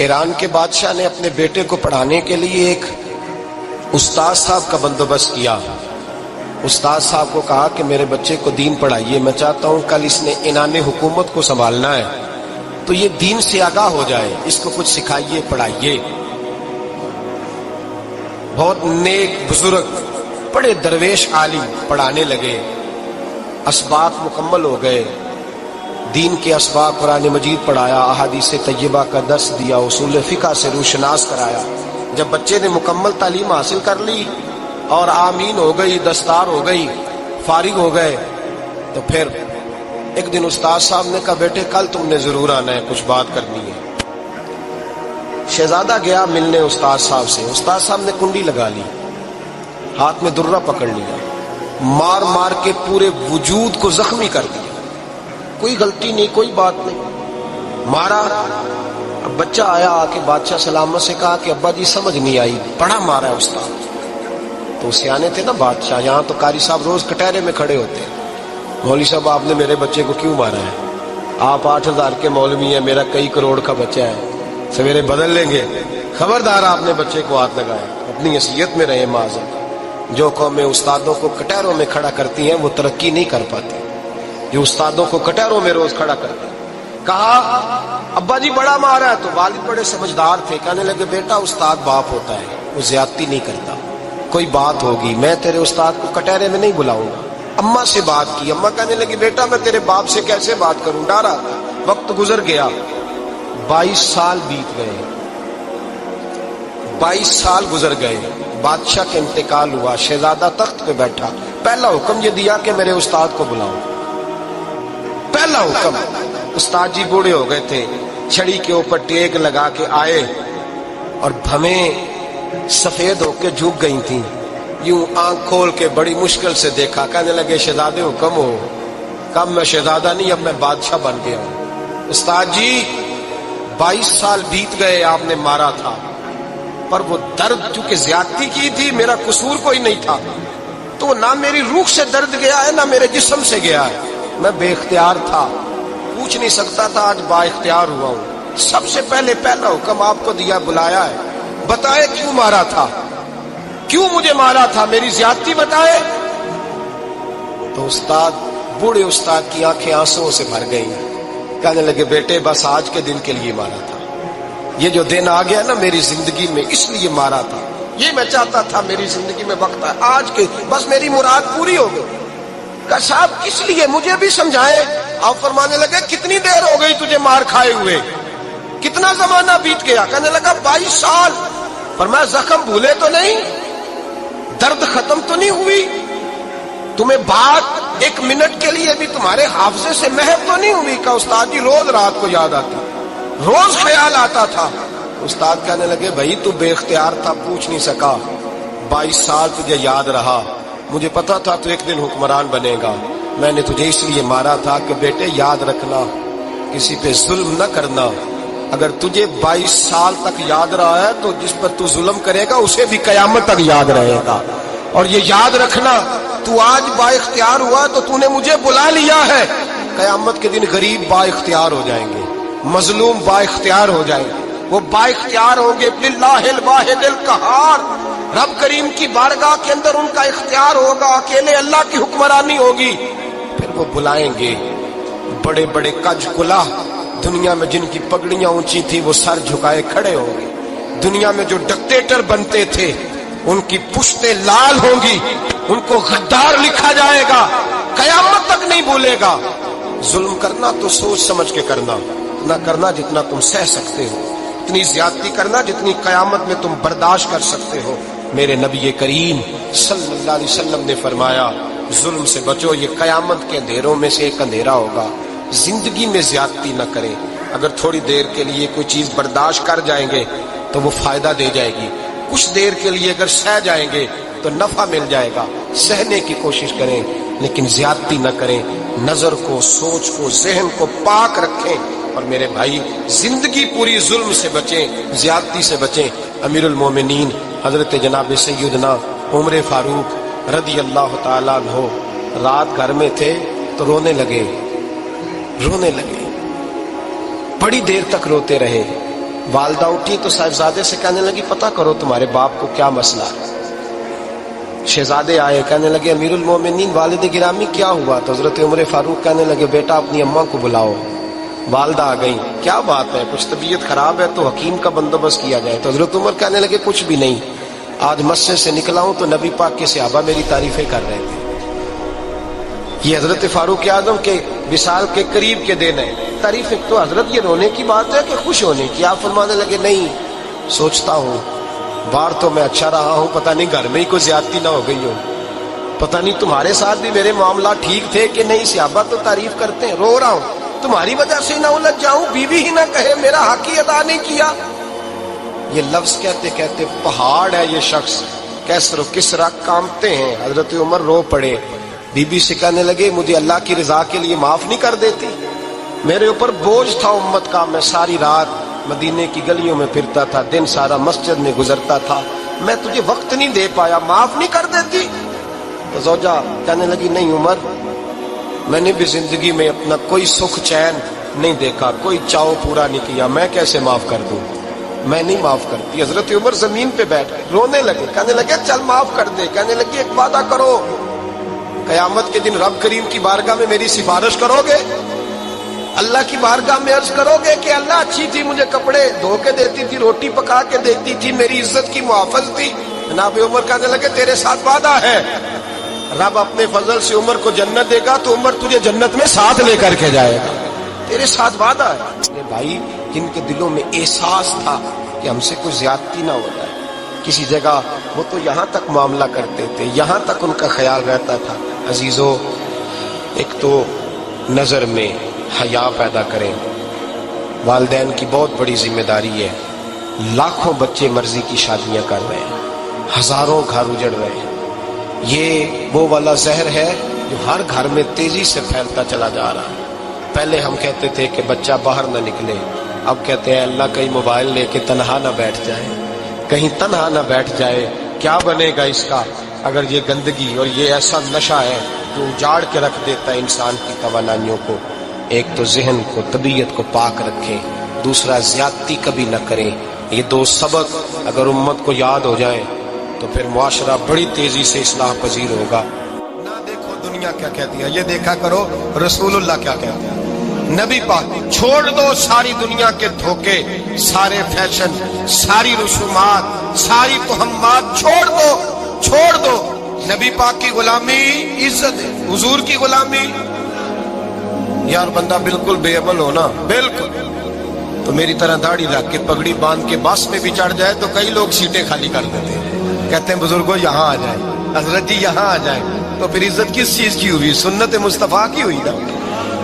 ایران کے بادشاہ نے اپنے بیٹے کو پڑھانے کے لیے ایک استاد صاحب کا بندوبست کیا۔ استاد صاحب کو کہا کہ میرے بچے کو دین پڑھائیے، میں چاہتا ہوں کل اس نے عنان حکومت کو سنبھالنا ہے تو یہ دین سے آگاہ ہو جائے، اس کو کچھ سکھائیے، پڑھائیے۔ بہت نیک بزرگ بڑے درویش عالم پڑھانے لگے، اسباق مکمل ہو گئے، دین کے اسباق قرآن مجید پڑھایا، احادیث طیبہ کا درس دیا، اصول فقہ سے روشناس کرایا۔ جب بچے نے مکمل تعلیم حاصل کر لی اور آمین ہو گئی، دستار ہو گئی، فارغ ہو گئے، تو پھر ایک دن استاد صاحب نے کہا بیٹے کل تم نے ضرور آنا ہے، کچھ بات کرنی ہے۔ شہزادہ گیا ملنے استاد صاحب سے، استاد صاحب نے کنڈی لگا لی، ہاتھ میں درہ پکڑ لیا، مار مار کے پورے وجود کو زخمی کر دیا، کوئی غلطی نہیں، کوئی بات نہیں، مارا۔ اب بچہ آیا آ کے بادشاہ سلامت سے کہا کہ ابا جی سمجھ نہیں آئی، بڑا مارا ہے استاد۔ تو سیانے تھے نا بادشاہ، یہاں تو قاری صاحب روز کٹہرے میں کھڑے ہوتے ہیں، مولوی صاحب آپ نے میرے بچے کو کیوں مارا ہے؟ آپ 8,000 کے مولوی ہیں، میرا کئی کروڑ کا بچہ ہے، سویرے بدل لیں گے، خبردار آپ نے بچے کو ہاتھ لگایا، اپنی حیثیت میں رہے معذرت۔ جو قومیں استادوں کو کٹہروں میں کھڑا کرتی ہیں وہ ترقی نہیں کر پاتی، جو استادوں کو کٹہروں میں روز کھڑا کرتے ہیں۔ کہا ابا جی بڑا مارا ہے، تو والد بڑے سمجھدار تھے، کہنے لگے بیٹا استاد باپ ہوتا ہے، وہ زیادتی نہیں کرتا، کوئی بات ہوگی میں تیرے استاد کو کٹہرے میں نہیں بلاؤں گا۔ اماں سے بات کی، اماں کہنے لگی بیٹا میں تیرے باپ سے کیسے بات کروں، ڈارا۔ وقت گزر گیا، 22 سال بیت گئے، 22 سال گزر گئے، بادشاہ کا انتقال ہوا، شہزادہ تخت پہ بیٹھا، پہلا حکم یہ دیا کہ میرے استاد کو بلاؤ، پہلا حکم۔ استاد جی بوڑھے ہو گئے تھے، چھڑی کے اوپر ٹیک لگا کے آئے اور بھویں سفید ہو کے جھک گئی تھیں، یوں آنکھ کھول کے بڑی مشکل سے دیکھا، کہنے لگے شہزادے حکم ہو۔ کب میں شہزادہ نہیں، اب میں بادشاہ بن گیا ہوں۔ استاد جی 22 سال بیت گئے، آپ نے مارا تھا، پر وہ درد چونکہ زیادتی کی تھی، میرا قصور کوئی نہیں تھا، تو نہ میری روح سے درد گیا ہے نہ میرے جسم سے گیا ہے، میں بے اختیار تھا، پوچھ نہیں سکتا تھا، آج با اختیار ہوا ہوں۔ سب سے پہلے پہلا حکم آپ کو دیا، بلایا ہے، بتائے کیوں مارا تھا، کیوں مجھے مارا تھا، میری زیادتی بتائے۔ تو استاد، بوڑھے استاد کی آنکھیں آنسوؤں سے بھر گئی، کہنے لگے بیٹے بس آج کے دن کے لیے مارا تھا، یہ جو دن آ گیا نا میری زندگی میں اس لیے مارا تھا، یہ میں چاہتا تھا میری زندگی میں وقت ہے، آج کے بس میری مراد پوری ہو گئی۔ کہ صاحب کس لیے، مجھے بھی سمجھائے۔ آپ فرمانے لگے کتنی دیر ہو گئی تجھے مار کھائے ہوئے، کتنا زمانہ بیت گیا؟ کہنے لگا 22 سال۔ فرمایا زخم بھولے تو نہیں، درد ختم تو نہیں ہوئی، تمہیں بات ایک منٹ کے لیے بھی تمہارے حافظے سے محو تو نہیں ہوئی؟ کہ استاد جی روز رات کو یاد آتی، روز خیال آتا تھا۔ استاد کہنے لگے بھائی تو بے اختیار تھا، پوچھ نہیں سکا، 22 سال تجھے یاد رہا، مجھے پتا تھا تو ایک دن حکمران بنے گا، میں نے تجھے اس لیے مارا تھا کہ بیٹے یاد رکھنا، کسی پہ ظلم نہ کرنا، اگر تجھے 22 سال تک یاد رہا ہے تو جس پر تو ظلم کرے گا اسے بھی قیامت تک یاد رہے گا، اور یہ یاد رکھنا تو آج با اختیار ہوا تو تو نے مجھے بلا لیا ہے، قیامت کے دن غریب با اختیار ہو جائیں گے، مظلوم با اختیار ہو جائیں گے، وہ با اختیار ہوں گے للہ الواحد القہار، رب کریم کی بارگاہ کے اندر ان کا اختیار ہوگا، اکیلے اللہ کی حکمرانی ہوگی، پھر وہ بلائیں گے بڑے بڑے کج کلا، دنیا میں جن کی پگڑیاں اونچی تھی وہ سر جھکائے کھڑے ہوں گے، دنیا میں جو ڈکٹیٹر بنتے تھے ان کی پشتیں لال ہوں گی، ان کو غدار لکھا جائے گا، قیامت تک نہیں بھولے گا۔ ظلم کرنا تو سوچ سمجھ کے کرنا، نہ کرنا جتنا تم سہ سکتے ہو، اتنی زیادتی کرنا جتنی قیامت میں تم برداشت کر سکتے ہو۔ میرے نبی کریم صلی اللہ علیہ وسلم نے فرمایا ظلم سے بچو، یہ قیامت کے اندھیروں میں سے ایک اندھیرا ہوگا، زندگی میں زیادتی نہ کریں، اگر تھوڑی دیر کے لیے کوئی چیز برداشت کر جائیں گے تو وہ فائدہ دے جائے گی، کچھ دیر کے لیے اگر سہ جائیں گے تو نفع مل جائے گا، سہنے کی کوشش کریں لیکن زیادتی نہ کریں، نظر کو، سوچ کو، ذہن کو پاک رکھیں، اور میرے بھائی زندگی پوری ظلم سے بچیں، زیادتی سے بچیں۔ امیر المومنین حضرت جناب سیدنا عمر فاروق رضی اللہ تعالیٰ عنہ رات گھر میں تھے تو رونے لگے، بڑی دیر تک روتے رہے، والدہ اٹھی تو صاحبزادے سے کہنے لگی پتہ کرو تمہارے باپ کو کیا مسئلہ ہے۔ شہزادے آئے، کہنے لگے امیر المومنین والد گرامی کیا ہوا؟ تو حضرت عمر فاروق کہنے لگے بیٹا اپنی اماں کو بلاؤ۔ والدہ آ گئیں، کیا بات ہے؟ کچھ طبیعت خراب ہے تو حکیم کا بندوبست کیا جائے۔ تو حضرت عمر کہنے لگے کچھ بھی نہیں، آج مسجد سے نکلا ہوں تو نبی پاک کے صحابہ میری تعریفیں کر رہے تھے۔ یہ حضرت فاروق اعظم کے وصال کے قریب کے دن ہے۔ تعریف تو حضرت یہ رونے کی بات ہے کہ خوش ہونے کی؟ آپ فرمانے لگے نہیں، سوچتا ہوں باہر تو میں اچھا رہا ہوں، پتہ نہیں گھر میں ہی کوئی زیادتی نہ ہو گئی ہو، پتہ نہیں تمہارے ساتھ بھی میرے معاملات ٹھیک تھے کہ نہیں، صحابہ تو تعریف کرتے ہیں، رو رہا ہوں تمہاری وجہ سے نہ الجھ جاؤں، بیوی ہی نہ کہے میرا حق ہی ادا نہیں کیا۔ یہ لفظ کہتے کہتے پہاڑ ہے یہ شخص، کیسر و کسرا کانپتے ہیں۔ حضرت عمر رو پڑے، بی بی سے کہنے لگے مجھے اللہ کی رضا کے لیے معاف نہیں کر دیتی؟ میرے اوپر بوجھ تھا امت کا، میں ساری رات مدینے کی گلیوں میں پھرتا تھا، دن سارا مسجد میں گزرتا تھا، میں تجھے وقت نہیں دے پایا، معاف نہیں کر دیتی؟ تو زوجہ کہنے لگی نہیں عمر، میں نے بھی زندگی میں اپنا کوئی سکھ چین نہیں دیکھا، کوئی چاؤ پورا نہیں کیا، میں کیسے معاف کر دوں؟ میں نہیں معاف کرتی۔ حضرت عمر زمین پہ بیٹھ گئے، رونے لگے، کہنے لگے چل معاف کر دے۔ کہنے لگی ایک وعدہ کرو، قیامت کے دن رب کریم کی بارگاہ میں میری سفارش کرو گے؟ اللہ کی بارگاہ میں عرض کرو گے کہ اللہ اچھی تھی، مجھے کپڑے دھو کے دیتی تھی، روٹی پکا کے دیتی تھی، میری عزت کی محافظ تھی؟ جناب عمر کہنے لگے تیرے ساتھ وعدہ ہے، رب اپنے فضل سے عمر کو جنت دے گا تو عمر تجھے جنت میں ساتھ لے کر کے جائے گا، تیرے ساتھ وعدہ ہے۔ یہ بھائی جن کے دلوں میں احساس تھا کہ ہم سے کوئی زیادتی نہ ہو جائے کسی جگہ، وہ تو یہاں تک معاملہ کرتے تھے، یہاں تک ان کا خیال رہتا تھا۔ عزیزو، ایک تو نظر میں حیا پیدا کریں، والدین کی بہت بڑی ذمہ داری ہے۔ لاکھوں بچے مرضی کی شادیاں کر رہے ہیں، ہزاروں گھر اجڑ رہے ہیں، یہ وہ والا زہر ہے جو ہر گھر میں تیزی سے پھیلتا چلا جا رہا ہے۔ پہلے ہم کہتے تھے کہ بچہ باہر نہ نکلے، اب کہتے ہیں اللہ کہیں موبائل لے کے تنہا نہ بیٹھ جائے، کہیں تنہا نہ بیٹھ جائے، کیا بنے گا اس کا اگر یہ گندگی اور یہ ایسا نشہ ہے جو اجاڑ کے رکھ دیتا ہے انسان کی توانائیوں کو۔ ایک تو ذہن کو، طبیعت کو پاک رکھیں، دوسرا زیادتی کبھی نہ کریں۔ یہ دو سبق اگر امت کو یاد ہو جائیں تو پھر معاشرہ بڑی تیزی سے اصلاح پذیر ہوگا۔ نہ دیکھو دنیا کیا کہتی ہے، یہ دیکھا کرو رسول اللہ کیا کہتے ہیں۔ نبی پاک چھوڑ دو ساری دنیا کے دھوکے، سارے فیشن، ساری رسومات، ساری تہمات چھوڑ دو، چھوڑ دو۔ نبی پاک کی غلامی عزت ہے، حضور کی غلامی۔ یار بندہ بالکل بے عمل ہونا، بالکل تو میری طرح داڑھی رکھ کے پگڑی باندھ کے بس میں بھی چڑھ جائے تو کئی لوگ سیٹیں خالی کر دیتے ہیں، کہتے ہیں بزرگوں یہاں آ جائیں، حضرت جی یہاں آ جائیں، تو پھر عزت کس چیز کی ہوئی؟ سنت مصطفیٰ کی ہوئی نا،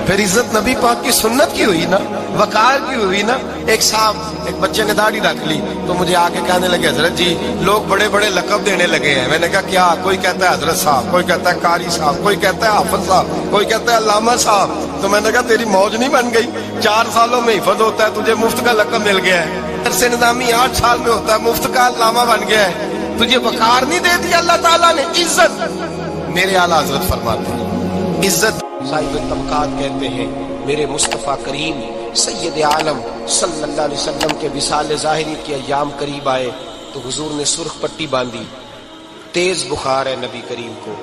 پھر عزت نبی پاک کی سنت کی ہوئی نا، وقار کی ہوئی نا۔ ایک صاحب، ایک بچے نے داڑھی رکھ لی تو مجھے آ کے کہنے لگے حضرت جی لوگ بڑے بڑے لقب دینے لگے ہیں۔ میں نے کہا کیا؟ کوئی کہتا ہے حضرت صاحب، کوئی کہتا ہے قاری صاحب، کوئی کہتا ہے حافظ صاحب، کوئی کہتا ہے علامہ صاحب۔ تو میں نے کہا تیری موج نہیں بن گئی؟ 4 سالوں میں حفظ ہوتا ہے، تجھے مفت کا لقب مل گیا ہے، درس نظامی 8 سال میں ہوتا ہے، مفت کا علامہ بن گیا ہے، تجھے وقار نہیں دے دیا اللہ تعالیٰ نے؟ عزت، میرے اعلیٰ حضرت فرماتے ہیں عزت صاحب طبقات کہتے ہیں میرے مصطفیٰ کریم سید عالم صلی اللہ علیہ وسلم کے وصال ظاہری کے ایام قریب آئے تو حضور نے سرخ پٹی باندھی، تیز بخار ہے نبی کریم کو،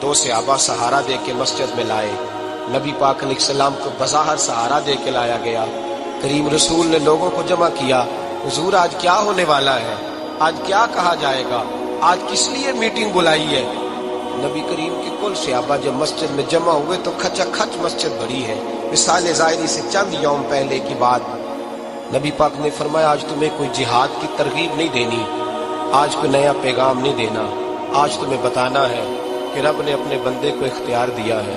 2 صحابہ سہارا دے کے مسجد میں لائے، نبی پاک علیہ السلام کو بظاہر سہارا دے کے لایا گیا۔ کریم رسول نے لوگوں کو جمع کیا، حضور آج کیا ہونے والا ہے، آج کیا کہا جائے گا، آج کس لیے میٹنگ بلائی ہے؟ نبی کریم کے کل صحابہ جب مسجد میں جمع ہوئے تو کھچا کھچ مسجد بھری ہے۔ وصال ظاہری سے چند یوم پہلے کی بات، نبی پاک نے فرمایا آج تمہیں کوئی جہاد کی ترغیب نہیں دینی، آج کوئی نیا پیغام نہیں دینا، آج تمہیں بتانا ہے کہ رب نے اپنے بندے کو اختیار دیا ہے،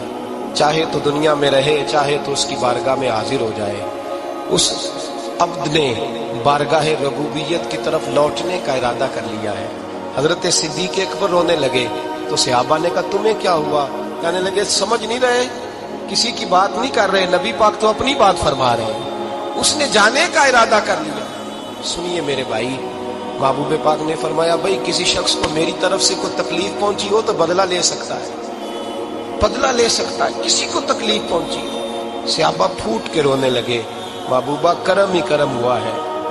چاہے تو دنیا میں رہے، چاہے تو اس کی بارگاہ میں حاضر ہو جائے۔ اس عبد نے بارگاہ ربوبیت کی طرف لوٹنے کا ارادہ کر لیا ہے۔ حضرت صدیق اکبر رونے لگے تو صحابہ نے کہا تمہیں کیا ہوا؟ کہنے لگے سمجھ نہیں رہے، کسی کی بات نہیں کر رہے، نبی پاک تو اپنی بات فرما رہے ہیں، اس نے جانے کا ارادہ کر لیا۔ سنیے میرے بھائی، محبوب پاک نے فرمایا بھائی کسی شخص کو میری طرف سے کوئی تکلیف پہنچی ہو تو بدلہ لے سکتا ہے، بدلہ لے سکتا ہے، کسی کو تکلیف پہنچی۔ صحابہ پھوٹ کے رونے لگے، محبوبہ کرم ہی کرم ہوا ہے،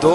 2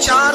4,